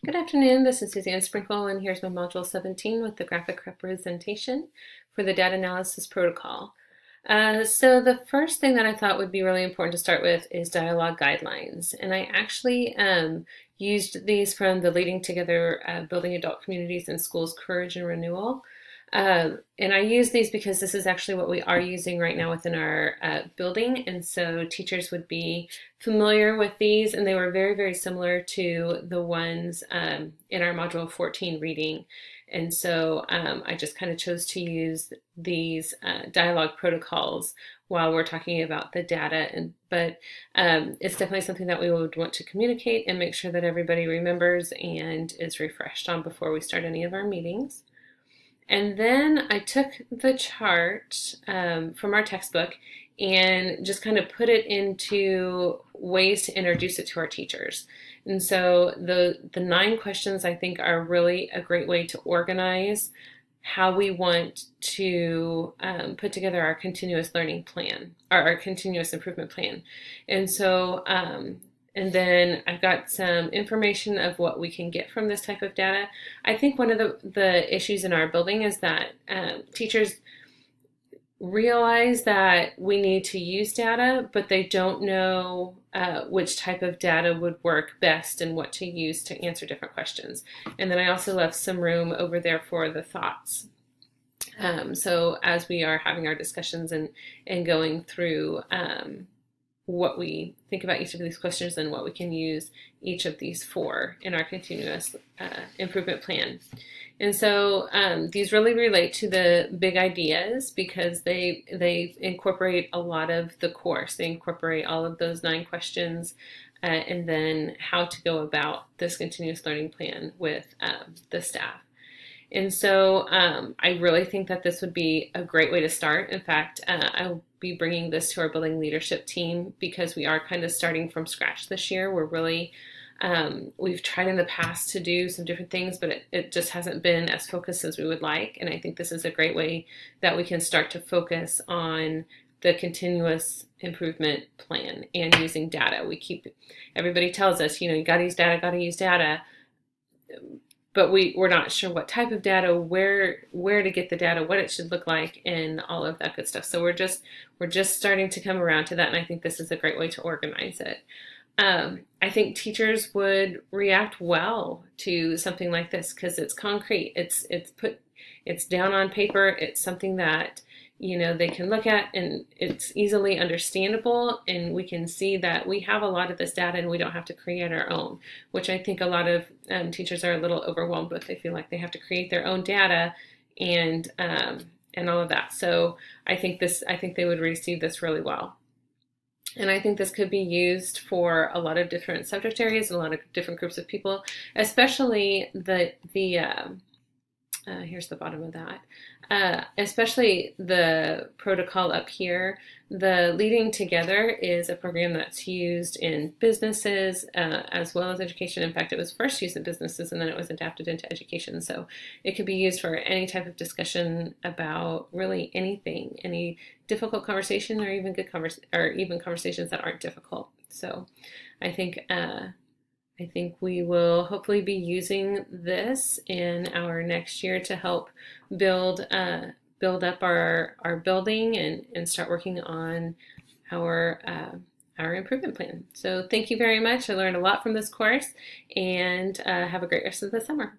Good afternoon, this is Suzanne Sprinkle, and here's my Module 17 with the graphic representation for the data analysis protocol. So the first thing that I thought would be really important to start with is dialogue guidelines. And I actually used these from the Leading Together Building Adult Communities in Schools Courage and Renewal. And I use these because this is actually what we are using right now within our building, and so teachers would be familiar with these, and they were very, very similar to the ones in our Module 14 reading. And so I just kind of chose to use these dialogue protocols while we're talking about the data. But it's definitely something that we would want to communicate and make sure that everybody remembers and is refreshed on before we start any of our meetings. And then I took the chart from our textbook and just kind of put it into ways to introduce it to our teachers. And so the 9 questions I think are really a great way to organize how we want to put together our continuous learning plan, or our continuous improvement plan. And so and then I've got some information of what we can get from this type of data. I think one of the issues in our building is that teachers realize that we need to use data, but they don't know which type of data would work best and what to use to answer different questions. And then I also left some room over there for the thoughts. So as we are having our discussions and going through what we think about each of these questions and what we can use each of these for in our continuous improvement plan. And so these really relate to the big ideas because they incorporate a lot of the course. They incorporate all of those 9 questions and then how to go about this continuous learning plan with the staff. And so I really think that this would be a great way to start. In fact, I'll be bringing this to our building leadership team because we are kind of starting from scratch this year. We're really, we've tried in the past to do some different things, but it just hasn't been as focused as we would like. And I think this is a great way that we can start to focus on the continuous improvement plan and using data. Everybody tells us, you gotta use data, but we're not sure what type of data, where to get the data, what it should look like, and all of that good stuff. So we're just starting to come around to that, and I think this is a great way to organize it. I think teachers would react well to something like this because it's concrete. It's down on paper. It's something that they can look at, and it's easily understandable, and we can see that we have a lot of this data and we don't have to create our own, which I think a lot of teachers are a little overwhelmed with. They feel like they have to create their own data and all of that. So I think they would receive this really well. And I think this could be used for a lot of different subject areas and a lot of different groups of people, especially here's the bottom of that. Especially the protocol up here. The Leading Together is a program that's used in businesses as well as education. In fact, it was first used in businesses and then it was adapted into education. So it could be used for any type of discussion about really anything, any difficult conversation or even good conversations that aren't difficult. So I think we will hopefully be using this in our next year to help build up our building and start working on our improvement plan. So thank you very much. I learned a lot from this course, and have a great rest of the summer.